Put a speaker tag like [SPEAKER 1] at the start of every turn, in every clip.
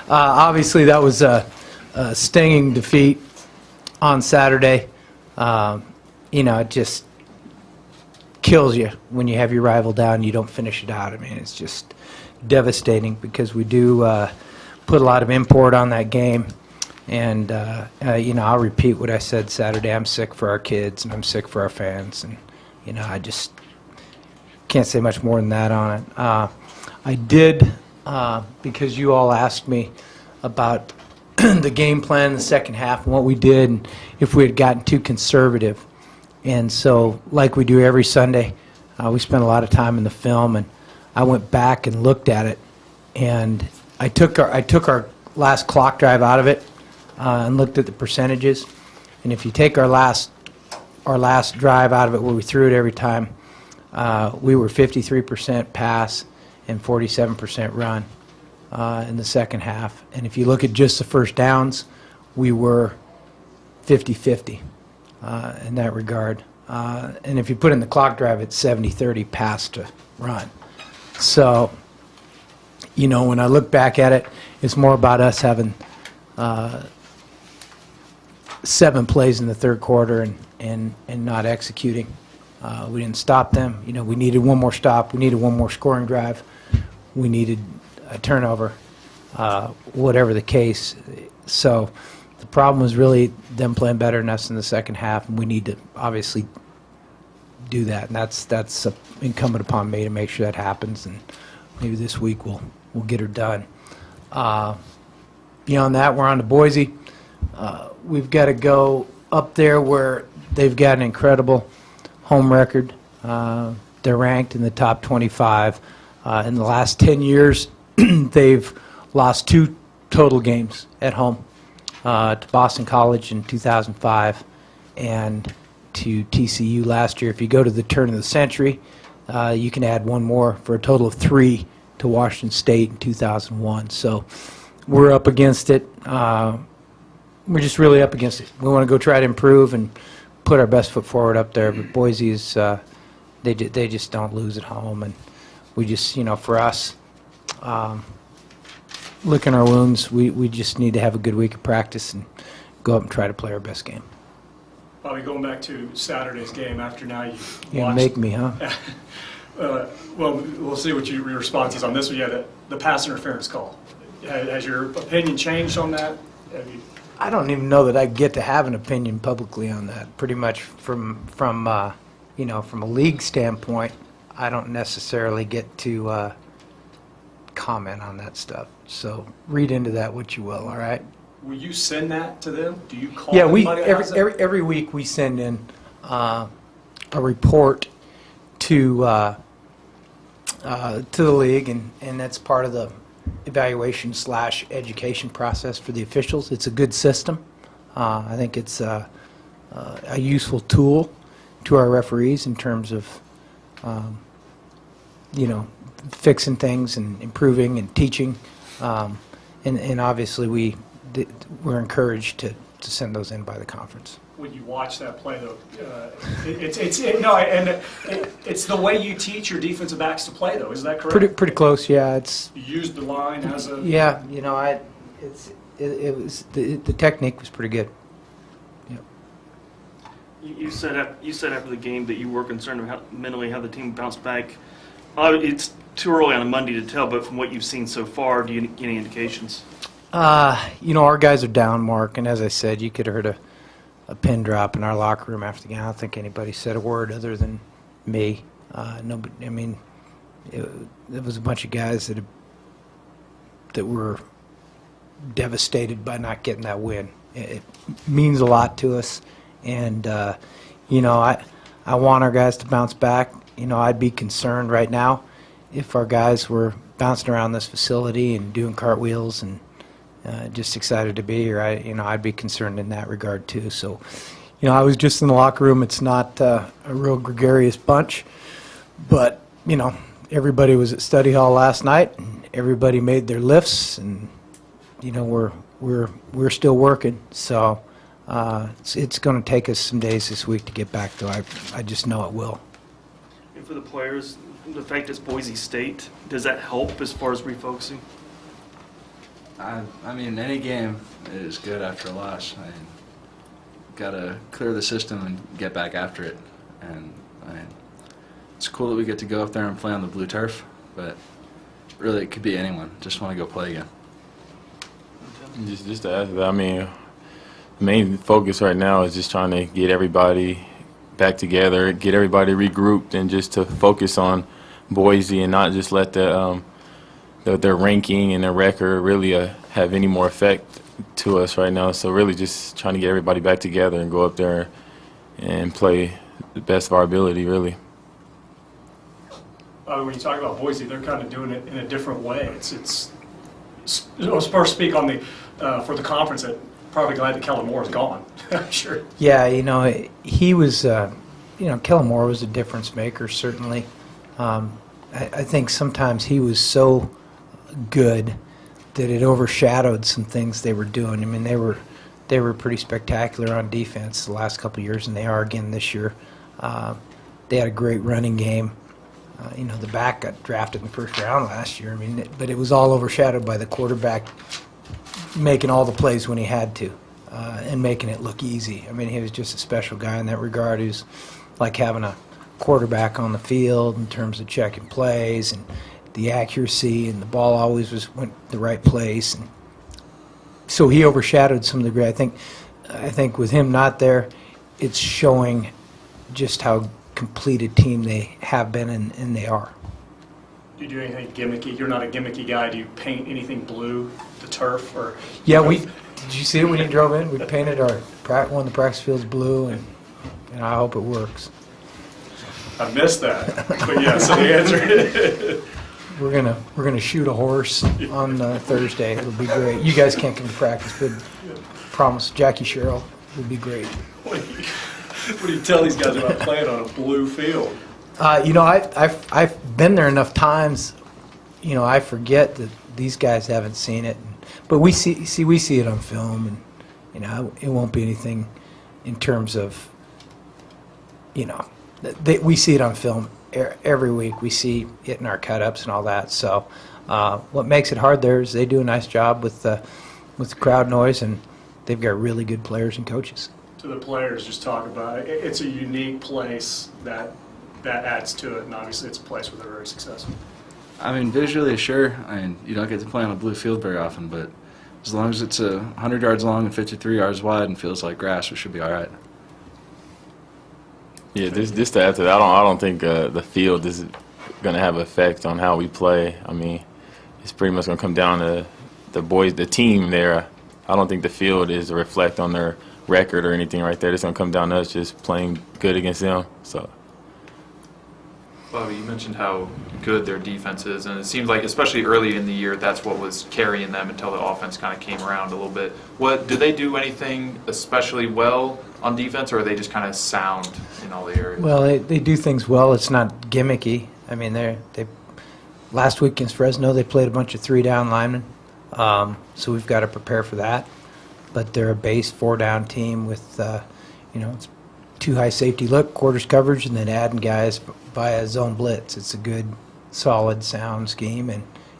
[SPEAKER 1] Obviously, that was a stinging defeat on Saturday. It just kills you when you have your rival down and you don't finish it out. I mean, it's just devastating because we do put a lot of import on that game. And, I'll repeat what I said Saturday. I'm sick for our kids and I'm sick for our fans. And, I just can't say much more than that on it. I did, because you all asked me about the game plan in the second half and what we did and if we had gotten too conservative. And so, like we do every Sunday, we spent a lot of time in the film, and I went back and looked at it, and I took our last clock drive out of it and looked at the percentages. And if you take our last drive out of it, where we threw it every time, we were 53% pass and 47% run in the second half. And if you look at just the first downs, we were 50-50 in that regard. And if you put in the clock drive, it's 70-30 pass to run. So, when I look back at it, it's more about us having 7 plays in the third quarter and not executing. We didn't stop them. We needed one more stop. We needed one more scoring drive. We needed a turnover, whatever the case. So the problem was really them playing better than us in the second half, and we need to obviously do that. And that's incumbent upon me to make sure that happens. And maybe this week we'll get her done. Beyond that, we're on to Boise. We've got to go up there where they've got an incredible home record. They're ranked in the top 25. In the last 10 years, they've lost 2 total games at home, to Boston College in 2005 and to TCU last year. If you go to the turn of the century, you can add one more for a total of 3 to Washington State in 2001. So we're up against it. We're just really up against it. We want to go try to improve and put our best foot forward up there. But Boise is, they just don't lose at home. And we just, for us, licking our wounds, we just need to have a good week of practice and go up and try to play our best game.
[SPEAKER 2] Bobby, going back to Saturday's game, after now you
[SPEAKER 1] watched, make me, huh?
[SPEAKER 2] Well, we'll see what your response is on this one. Yeah, the pass interference call. Has your opinion changed on that?
[SPEAKER 1] I don't even know that I get to have an opinion publicly on that. Pretty much from a league standpoint, I don't necessarily get to comment on that stuff. So read into that what you will. All right.
[SPEAKER 2] Will you send that to them? Do you call?
[SPEAKER 1] Yeah, every week we send in a report to the league, and that's part of the evaluation/education process for the officials. It's a good system. I think it's a useful tool to our referees in terms of fixing things and improving and teaching, and obviously we're encouraged to send those in by the conference.
[SPEAKER 2] When you watch that play, though, it's the way you teach your defensive backs to play, though. Is that correct?
[SPEAKER 1] Pretty close, yeah.
[SPEAKER 2] You used the line as a
[SPEAKER 1] the technique was pretty good. Yeah.
[SPEAKER 3] You said after the game that you were concerned about mentally how the team bounced back. It's too early on a Monday to tell, but from what you've seen so far, do you get any indications?
[SPEAKER 1] Our guys are down, Mark, and as I said, you could have heard a pin drop in our locker room after the game. I don't think anybody said a word other than me. Nobody. I mean, it was a bunch of guys that were devastated by not getting that win. It means a lot to us, and I want our guys to bounce back. I'd be concerned right now if our guys were bouncing around this facility and doing cartwheels and just excited to be here. I'd be concerned in that regard too. So, I was just in the locker room. It's not a real gregarious bunch, but everybody was at study hall last night, and everybody made their lifts, and we're still working. So it's going to take us some days this week to get back, though. I just know it will.
[SPEAKER 3] And for the players, the fact it's Boise State, does that help as far as refocusing?
[SPEAKER 4] I mean, any game is good after a loss. I mean, gotta clear the system and get back after it. And I mean, it's cool that we get to go up there and play on the blue turf, but really it could be anyone. Just want to go play again.
[SPEAKER 5] Just to add to that, I mean, the main focus right now is just trying to get everybody back together, get everybody regrouped, and just to focus on Boise and not just let their ranking and their record really have any more effect to us right now. So really just trying to get everybody back together and go up there and play the best of our ability, really.
[SPEAKER 2] When you talk about Boise, they're kind of doing it in a different way. I was supposed to speak on for the conference. That probably glad that Kellen Moore is gone. Sure.
[SPEAKER 1] Yeah, he was, Kellen Moore was a difference maker, certainly. I think sometimes he was so good that it overshadowed some things they were doing. I mean, they were pretty spectacular on defense the last couple of years, and they are again this year. They had a great running game. The back got drafted in the first round last year. I mean, but it was all overshadowed by the quarterback making all the plays when he had to, and making it look easy. I mean, he was just a special guy in that regard. He was like having a quarterback on the field in terms of checking plays and the accuracy, and the ball always went the right place. And so he overshadowed some degree. I think with him not there, it's showing just how complete a team they have been and they are.
[SPEAKER 2] Do you do anything gimmicky? You're not a gimmicky guy. Do you paint anything blue, the turf, or?
[SPEAKER 1] Yeah, did you see it when he drove in? We painted one of the practice fields blue, and I hope it works.
[SPEAKER 2] I missed that. But yeah, so the answer.
[SPEAKER 1] We're gonna shoot a horse on Thursday. It'll be great. You guys can't come to practice, but promise Jackie Sherrill will be great.
[SPEAKER 2] What do you tell these guys about playing on a blue field?
[SPEAKER 1] I've been there enough times. I forget that these guys haven't seen it, but we see it on film, and it won't be anything in terms of we see it on film every week. We see it in our cut-ups and all that. So what makes it hard there is they do a nice job with the crowd noise, and they've got really good players and coaches.
[SPEAKER 2] To the players, just talk about it. It's a unique place that adds to it, and obviously it's a place where they're very successful.
[SPEAKER 4] I mean, visually, sure. I mean, you don't get to play on a blue field very often, but as long as it's 100 yards long and 53 yards wide and feels like grass, we should be all right.
[SPEAKER 5] Yeah, just to add to that, I don't think the field is going to have an effect on how we play. I mean, it's pretty much going to come down to the team there. I don't think the field is a reflect on their record or anything right there. It's going to come down to us just playing good against them. So.
[SPEAKER 6] Bobby, you mentioned how good their defense is, and it seems like, especially early in the year, that's what was carrying them until the offense kind of came around a little bit. Do they do anything especially well on defense, or are they just kind of sound in all the areas?
[SPEAKER 1] Well, they do things well. It's not gimmicky. I mean, they last week against Fresno, they played a bunch of 3-down linemen, so we've got to prepare for that. But they're a base 4-down team with, it's 2 high safety look, quarters coverage, and then adding guys via zone blitz. It's a good, solid, sound scheme,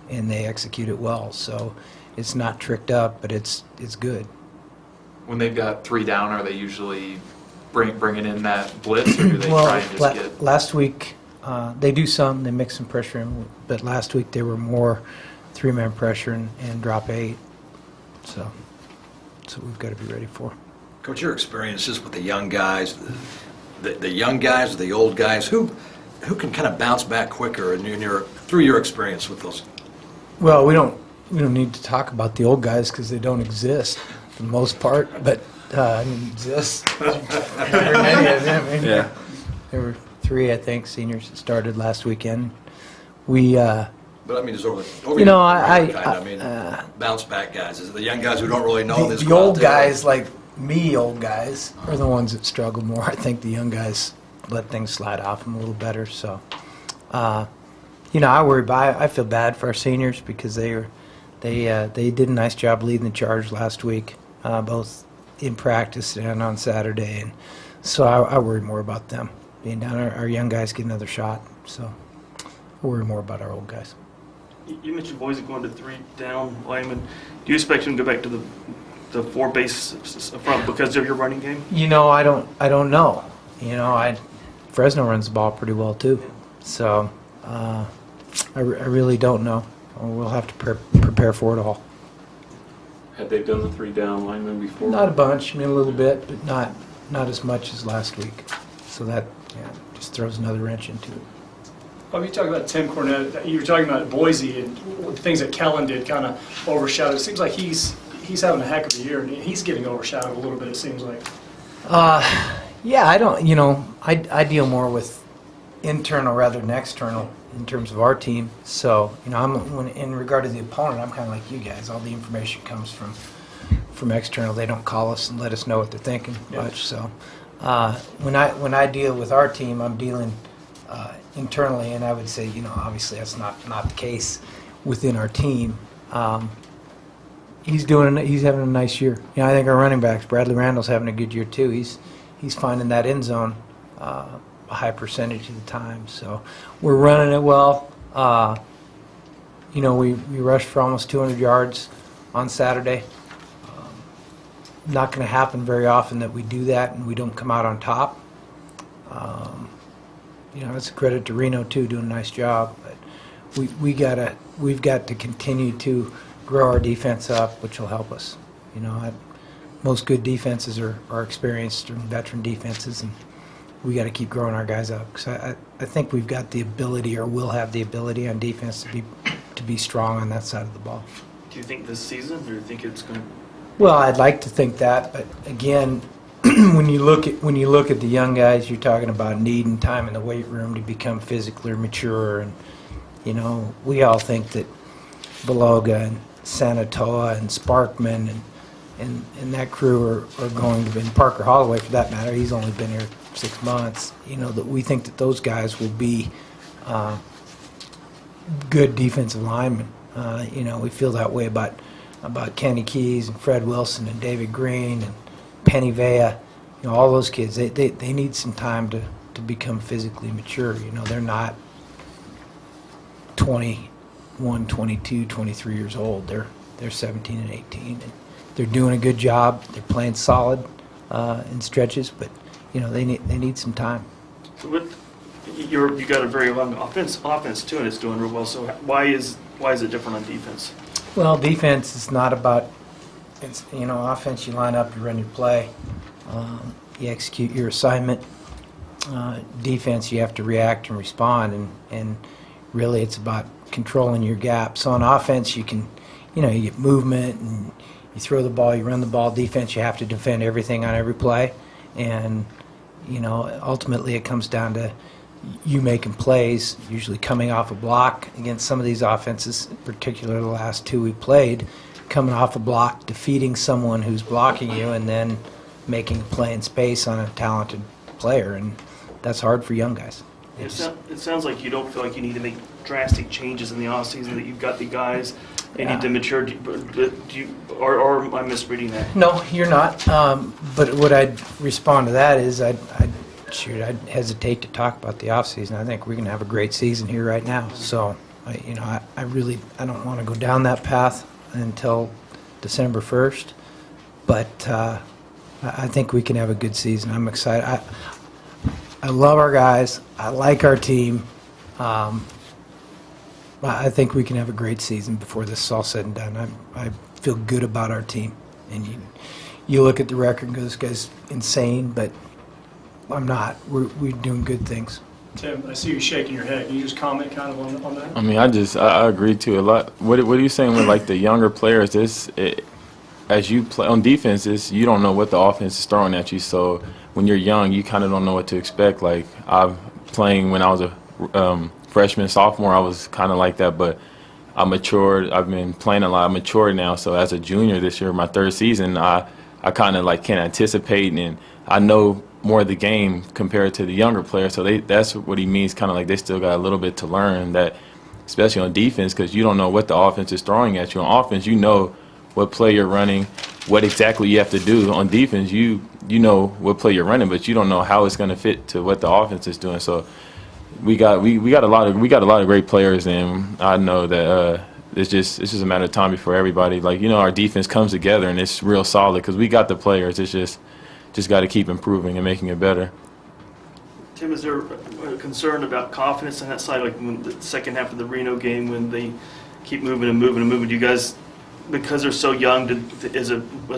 [SPEAKER 1] and they execute it well. So it's not tricked up, but it's good.
[SPEAKER 6] When they've got 3 down, are they usually bringing in that blitz, or do they try and just get?
[SPEAKER 1] Last week they do some. They mix some pressure in, but last week they were more 3-man pressure and drop 8. So we've got to be ready for.
[SPEAKER 7] Coach, your experiences with the young guys, the young guys, the old guys, who can kind of bounce back quicker through your experience with those?
[SPEAKER 1] Well, we don't need to talk about the old guys because they don't exist for the most part. But exist. There are many of them. I mean,
[SPEAKER 4] Yeah.
[SPEAKER 1] There were 3, I think, seniors that started last weekend.
[SPEAKER 7] But I mean, it's over bounce back guys. Is it the young guys who don't really know this?
[SPEAKER 1] The old guys, like me, old guys, are the ones that struggle more. I think the young guys let things slide off them a little better. So, I worry I feel bad for our seniors because they did a nice job leading the charge last week, both in practice and on Saturday. And so I worry more about them being down. Our young guys get another shot. So I worry more about our old guys.
[SPEAKER 3] You mentioned Boise going to 3 down linemen. Do you expect him to go back to the 4 base front because of your running game?
[SPEAKER 1] You know, I don't know. You know, Fresno runs the ball pretty well too. So I really don't know. We'll have to prepare for it all.
[SPEAKER 8] Had they done the 3 down linemen before?
[SPEAKER 1] Not a bunch, I mean a little bit, but not as much as last week. So that just throws another wrench into it.
[SPEAKER 2] Bob, you talk about Tim Cornette, you were talking about Boise and things that Kellen did kind of overshadowed. It seems like he's having a heck of a year, and he's getting overshadowed a little bit, it seems like.
[SPEAKER 1] Yeah, I don't, you know, I deal more with internal rather than external in terms of our team. So, you know, when in regard to the opponent, I'm kind of like you guys. All the information comes from external. They don't call us and let us know what they're thinking much. So, when I deal with our team, I'm dealing internally, and I would say, you know, obviously that's not the case within our team. He's having a nice year. You know, I think our running backs, Bradley Randall's having a good year too. He's finding that end zone a high percentage of the time. So we're running it well. You know, we rushed for almost 200 yards on Saturday. Not going to happen very often that we do that and we don't come out on top. You know, it's a credit to Reno too, doing a nice job. But we've got to continue to grow our defense up, which will help us. You know, most good defenses are experienced and veteran defenses, and we got to keep growing our guys up. Because I think we've got the ability, or will have the ability on defense to be strong on that side of the ball.
[SPEAKER 3] Do you think this season, or do you think it's going to?
[SPEAKER 1] Well, I'd like to think that, but again, when you look at the young guys, you're talking about needing time in the weight room to become physically mature, and you know, we all think that Beloga and Sanatoa and Sparkman and that crew are going to be, and Parker Holloway for that matter, he's only been here 6 months, you know, that we think that those guys will be good defensive linemen. You know, we feel that way about Kenny Keys and Fred Wilson and David Green and Penny Vea. You know, all those kids, they need some time to become physically mature. You know, they're not 21, 22, 23 years old. They're 17 and 18, and they're doing a good job. They're playing solid in stretches, but you know, they need some time.
[SPEAKER 3] So you got a very long offense too, and it's doing real well. So why is it different on defense?
[SPEAKER 1] Well, defense is not about, it's, you know, offense, you line up, you run your play, you execute your assignment. Defense, you have to react and respond, and really it's about controlling your gap. So on offense, you can, you know, you get movement and you throw the ball, you run the ball. Defense, you have to defend everything on every play, and you know, ultimately it comes down to you making plays, usually coming off a block against some of these offenses, particularly the last 2 we played, coming off a block, defeating someone who's blocking you, and then making a play in space on a talented player, and that's hard for young guys.
[SPEAKER 3] It sounds like you don't feel like you need to make drastic changes in the offseason, that you've got the guys, they need to mature. Or am I misreading that?
[SPEAKER 1] No, you're not. But what I'd respond to that is I'd hesitate to talk about the offseason. I think we're going to have a great season here right now. So, I don't want to go down that path until December 1st. But I think we can have a good season. I'm excited. I love our guys. I like our team. I think we can have a great season before this is all said and done. I feel good about our team. And you look at the record and go, this guy's insane, but I'm not. We're doing good things.
[SPEAKER 2] Tim, I see you shaking your head. Can you just comment kind of on that?
[SPEAKER 5] I mean, I agree too a lot. What are you saying with like the younger players? As you play on defenses, you don't know what the offense is throwing at you. So when you're young, you kind of don't know what to expect. Like I'm playing when I was a freshman, sophomore, I was kind of like that, but I matured. I've been playing a lot. I'm matured now. So as a junior this year, my 3rd season, I kind of like can anticipate, and I know more of the game compared to the younger players. So that's what he means, kind of like they still got a little bit to learn, that especially on defense, because you don't know what the offense is throwing at you. On offense, you know what play you're running, what exactly you have to do. On defense, you know what play you're running, but you don't know how it's going to fit to what the offense is doing. So we got a lot of great players, and I know that it's just a matter of time before everybody, like, you know, our defense comes together and it's real solid because we got the players. It's just got to keep improving and making it better.
[SPEAKER 3] Tim, is there a concern about confidence on that side, like when the second half of the Reno game when they keep moving and moving and moving? Do you guys, because they're so young, as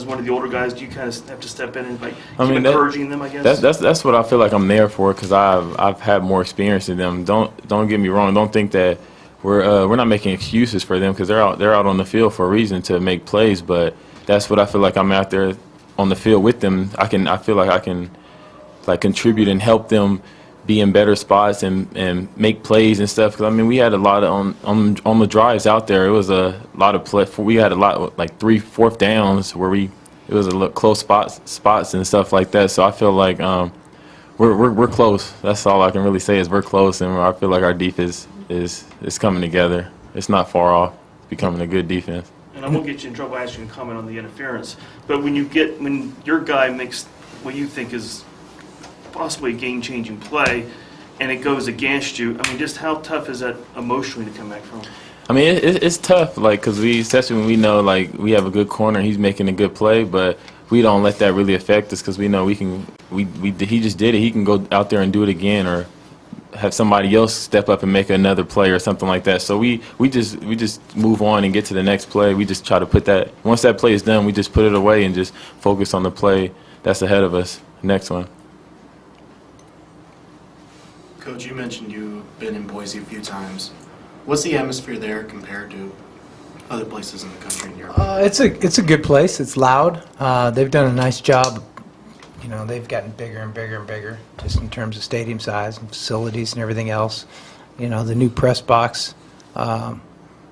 [SPEAKER 3] one of the older guys, do you kind of have to step in and like keep encouraging them, I guess?
[SPEAKER 5] That's what I feel like I'm there for, because I've had more experience than them. Don't get me wrong. Don't think that we're not making excuses for them, because they're out on the field for a reason to make plays. But that's what I feel like I'm out there on the field with them. I feel like I can like contribute and help them be in better spots and make plays and stuff. Because I mean, we had a lot of on the drives out there. It was a lot of play. We had a lot, like 3-4 downs where it was a close spots and stuff like that. So I feel like we're close. That's all I can really say is we're close, and I feel like our defense is coming together. It's not far off becoming a good defense.
[SPEAKER 3] And I won't get you in trouble asking you to comment on the interference, but when your guy makes what you think is possibly a game-changing play, and it goes against you, I mean, just how tough is that emotionally to come back from?
[SPEAKER 5] I mean, it's tough, like, because especially when we know, like, we have a good corner, he's making a good play, but we don't let that really affect us, because we know he just did it. He can go out there and do it again, or have somebody else step up and make another play or something like that. So we just move on and get to the next play. We just try to put that, once that play is done, we just put it away and just focus on the play that's ahead of us. Next one.
[SPEAKER 9] Coach, you mentioned you've been in Boise a few times. What's the atmosphere there compared to other places in the country in Europe?
[SPEAKER 1] It's a good place. It's loud. They've done a nice job. You know, they've gotten bigger and bigger and bigger, just in terms of stadium size and facilities and everything else. You know, the new press box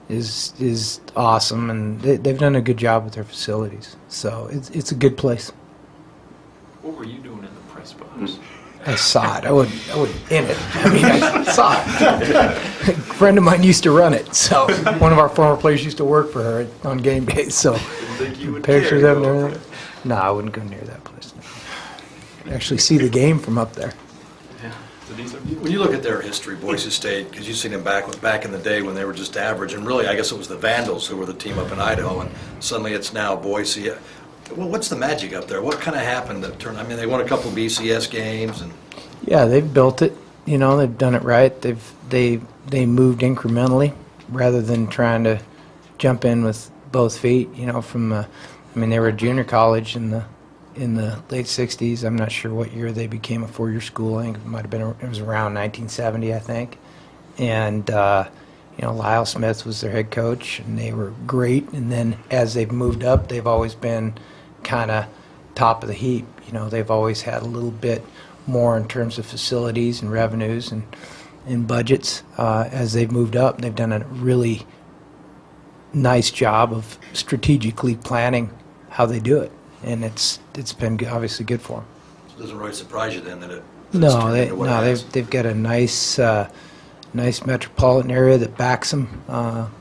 [SPEAKER 1] is awesome, and they've done a good job with their facilities. So it's a good place.
[SPEAKER 6] What were you doing in the press box?
[SPEAKER 1] I saw it. I wasn't in it. I mean, I saw it. A friend of mine used to run it. So one of our former players used to work for her on game days. So pictures of them and everything. No, I wouldn't go near that place. Actually see the game from up there.
[SPEAKER 7] When you look at their history, Boise State, because you've seen them back in the day when they were just average, and really I guess it was the Vandals who were the team up in Idaho, and suddenly it's now Boise. Well, what's the magic up there? What kind of happened that turned? I mean, they won a couple of BCS games, and
[SPEAKER 1] Yeah, they've built it. You know, they've done it right. They moved incrementally rather than trying to jump in with both feet. You know, I mean, they were a junior college in the late '60s. I'm not sure what year they became a four-year school. I think it was around 1970, I think. And you know, Lyle Smith was their head coach, and they were great. And then as they've moved up, they've always been kind of top of the heap. You know, they've always had a little bit more in terms of facilities and revenues and budgets. As they've moved up, they've done a really nice job of strategically planning how they do it, and it's been obviously good for them.
[SPEAKER 7] So it doesn't really surprise you then that it's
[SPEAKER 1] No,
[SPEAKER 7] turned into what it has.
[SPEAKER 1] they've got a nice metropolitan area that backs them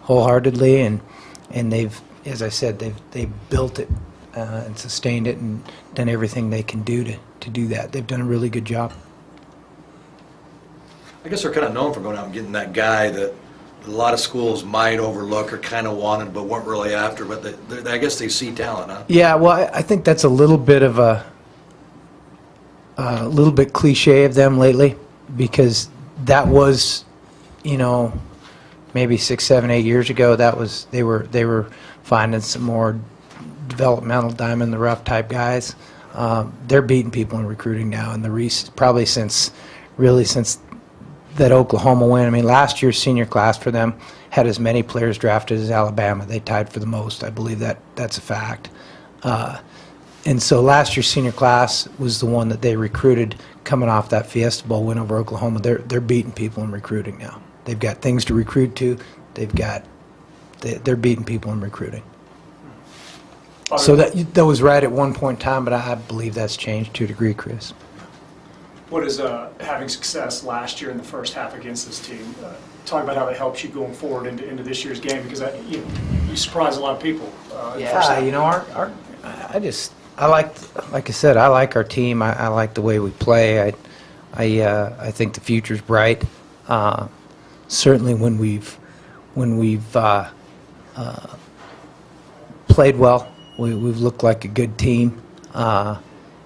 [SPEAKER 1] wholeheartedly, and they've, as I said, they've built it and sustained it and done everything they can do to do that. They've done a really good job.
[SPEAKER 7] I guess they're kind of known for going out and getting that guy that a lot of schools might overlook or kind of wanted but weren't really after, but I guess they see talent, huh?
[SPEAKER 1] Yeah, well, I think that's a little bit of a little bit cliche of them lately, because that was, you know, maybe 6, 7, 8 years ago. They were finding some more developmental diamond in the rough type guys. They're beating people in recruiting now, and probably since that Oklahoma win. I mean, last year's senior class for them had as many players drafted as Alabama. They tied for the most. I believe that's a fact. And so last year's senior class was the one that they recruited coming off that Fiesta Bowl win over Oklahoma. They're beating people in recruiting now. They've got things to recruit to. They're beating people in recruiting. So that was right at one point in time, but I believe that's changed to a degree, Chris.
[SPEAKER 2] What is having success last year in the first half against this team? Talk about how that helps you going forward into this year's game, because you surprise a lot of people.
[SPEAKER 1] Yeah, you know, I like I said, I like our team. I like the way we play. I think the future's bright. Certainly when we've played well, we've looked like a good team.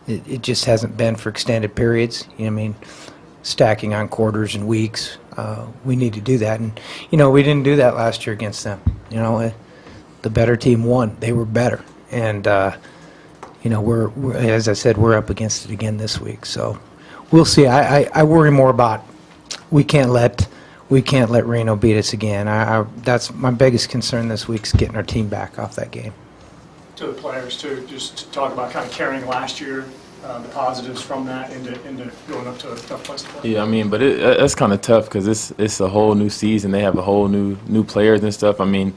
[SPEAKER 1] It just hasn't been for extended periods. You know what I mean? Stacking on quarters and weeks. We need to do that. And, we didn't do that last year against them. The better team won. They were better. And, we're as I said, we're up against it again this week. So we'll see. I worry more about we can't let Reno beat us again. That's my biggest concern this week is getting our team back off that game.
[SPEAKER 2] To the players too, just to talk about kind of carrying last year, the positives from that into going up to a tough place to play.
[SPEAKER 5] Yeah, I mean, but that's kind of tough because it's a whole new season. They have a whole new players and stuff. I mean,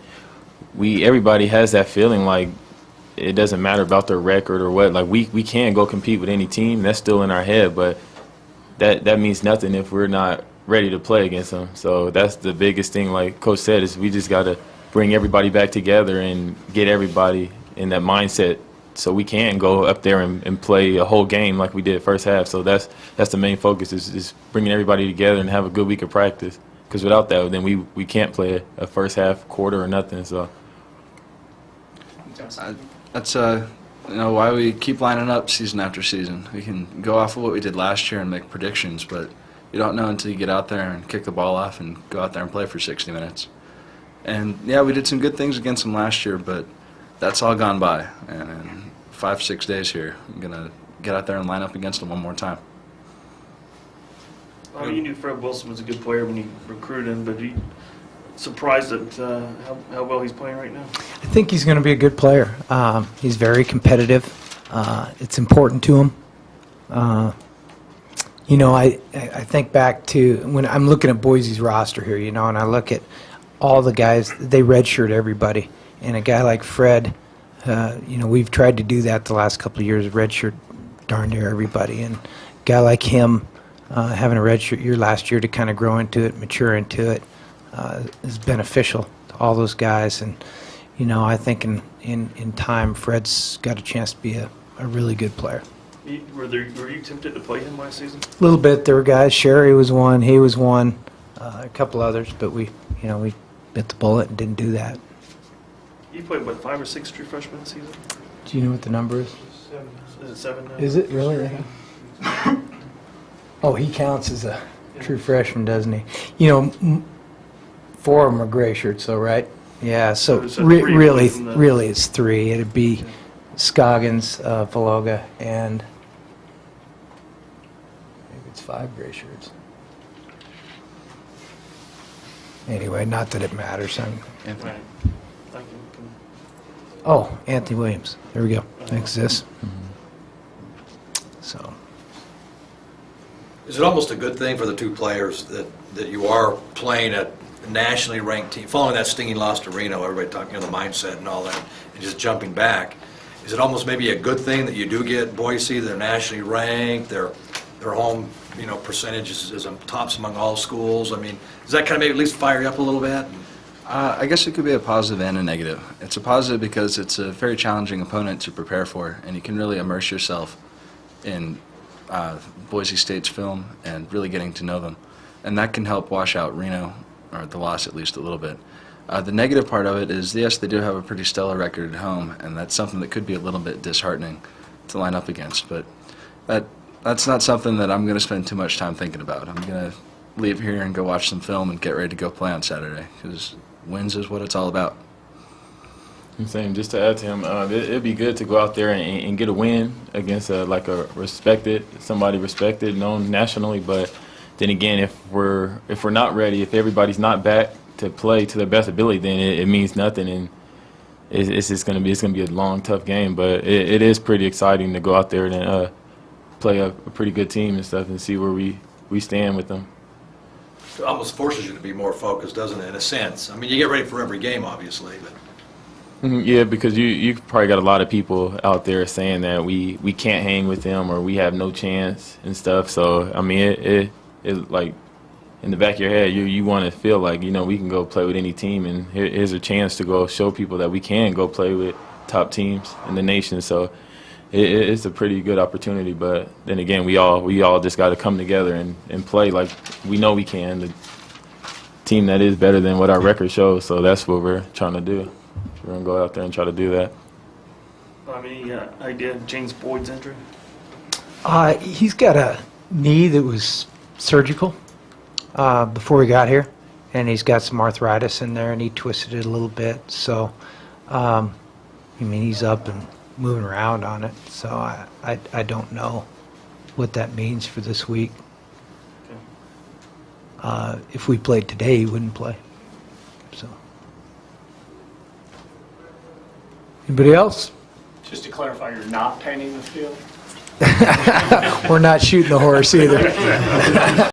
[SPEAKER 5] everybody has that feeling like it doesn't matter about their record or what. Like we can go compete with any team. That's still in our head, but that means nothing if we're not ready to play against them. So that's the biggest thing. Like Coach said, is we just got to bring everybody back together and get everybody in that mindset so we can go up there and play a whole game like we did first half. So that's the main focus is bringing everybody together and have a good week of practice. Because without that, then we can't play a first half, quarter, or nothing. So
[SPEAKER 4] That's why we keep lining up season after season. We can go off of what we did last year and make predictions, but you don't know until you get out there and kick the ball off and go out there and play for 60 minutes. And yeah, we did some good things against them last year, but that's all gone by. And in 5-6 days here, I'm going to get out there and line up against them one more time.
[SPEAKER 3] You knew Fred Wilson was a good player when you recruited him, but are you surprised at how well he's playing right now?
[SPEAKER 1] I think he's going to be a good player. He's very competitive. It's important to him. I think back to when I'm looking at Boise's roster here, and I look at all the guys, they redshirt everybody. And a guy like Fred, we've tried to do that the last couple of years, redshirt darn near everybody. And a guy like him, having a redshirt year last year to kind of grow into it, mature into it, is beneficial to all those guys. And, I think in time, Fred's got a chance to be a really good player.
[SPEAKER 3] Were you tempted to play him last season?
[SPEAKER 1] A little bit. There were guys. Sherry was one. He was one. A couple others. But we bit the bullet and didn't do that.
[SPEAKER 3] You played, 5 or 6 true freshman season?
[SPEAKER 1] Do you know what the number is?
[SPEAKER 3] 7. Is it 7 now?
[SPEAKER 1] Is it really? Oh, he counts as a true freshman, doesn't he? 4 of them are gray shirts, though, right? Yeah. So
[SPEAKER 3] So it's 3
[SPEAKER 1] really,
[SPEAKER 3] from the-
[SPEAKER 1] really, it's 3. It'd be Scoggins, Valoga, and maybe it's 5 gray shirts. Anyway, not that it matters.
[SPEAKER 4] Anthony.
[SPEAKER 3] Right. I can-
[SPEAKER 1] Oh, Anthony Williams. There we go. Thanks, sis. So.
[SPEAKER 7] Is it almost a good thing for the two players that you are playing a nationally ranked team, following that stinging loss to Reno, everybody talking, the mindset and all that, and just jumping back? Is it almost maybe a good thing that you do get Boise, they're nationally ranked, their home, percentage is tops among all schools? I mean, does that kind of maybe at least fire you up a little bit?
[SPEAKER 4] I guess it could be a positive and a negative. It's a positive because it's a very challenging opponent to prepare for, and you can really immerse yourself in Boise State's film and really getting to know them. And that can help wash out Reno, or the loss at least a little bit. The negative part of it is, yes, they do have a pretty stellar record at home, and that's something that could be a little bit disheartening to line up against. But that's not something that I'm going to spend too much time thinking about. I'm going to leave here and go watch some film and get ready to go play on Saturday, because wins is what it's all about.
[SPEAKER 5] I'm saying, just to add to him, it'd be good to go out there and get a win against somebody respected, known nationally. But then again, if we're not ready, if everybody's not back to play to their best ability, then it means nothing, and it's going to be a long, tough game. But it is pretty exciting to go out there and play a pretty good team and stuff, and see where we stand with them.
[SPEAKER 7] It almost forces you to be more focused, doesn't it, in a sense? I mean, you get ready for every game, obviously, but...
[SPEAKER 5] Yeah, because you probably got a lot of people out there saying that we can't hang with them or we have no chance and stuff. So, I mean, it like, in the back of your head, you want to feel like, we can go play with any team, and here's a chance to go show people that we can go play with top teams in the nation. So it's a pretty good opportunity. But then again, we all just got to come together and play like we know we can. The team that is better than what our record shows, so that's what we're trying to do. We're going to go out there and try to do that.
[SPEAKER 3] Any idea of James Boyd's injury?
[SPEAKER 1] He's got a knee that was surgical before he got here, and he's got some arthritis in there, and he twisted it a little bit. So, I mean, he's up and moving around on it. So I don't know what that means for this week. If we played today, he wouldn't play. So, anybody else?
[SPEAKER 2] Just to clarify, you're not painting the field?
[SPEAKER 1] We're not shooting a horse either.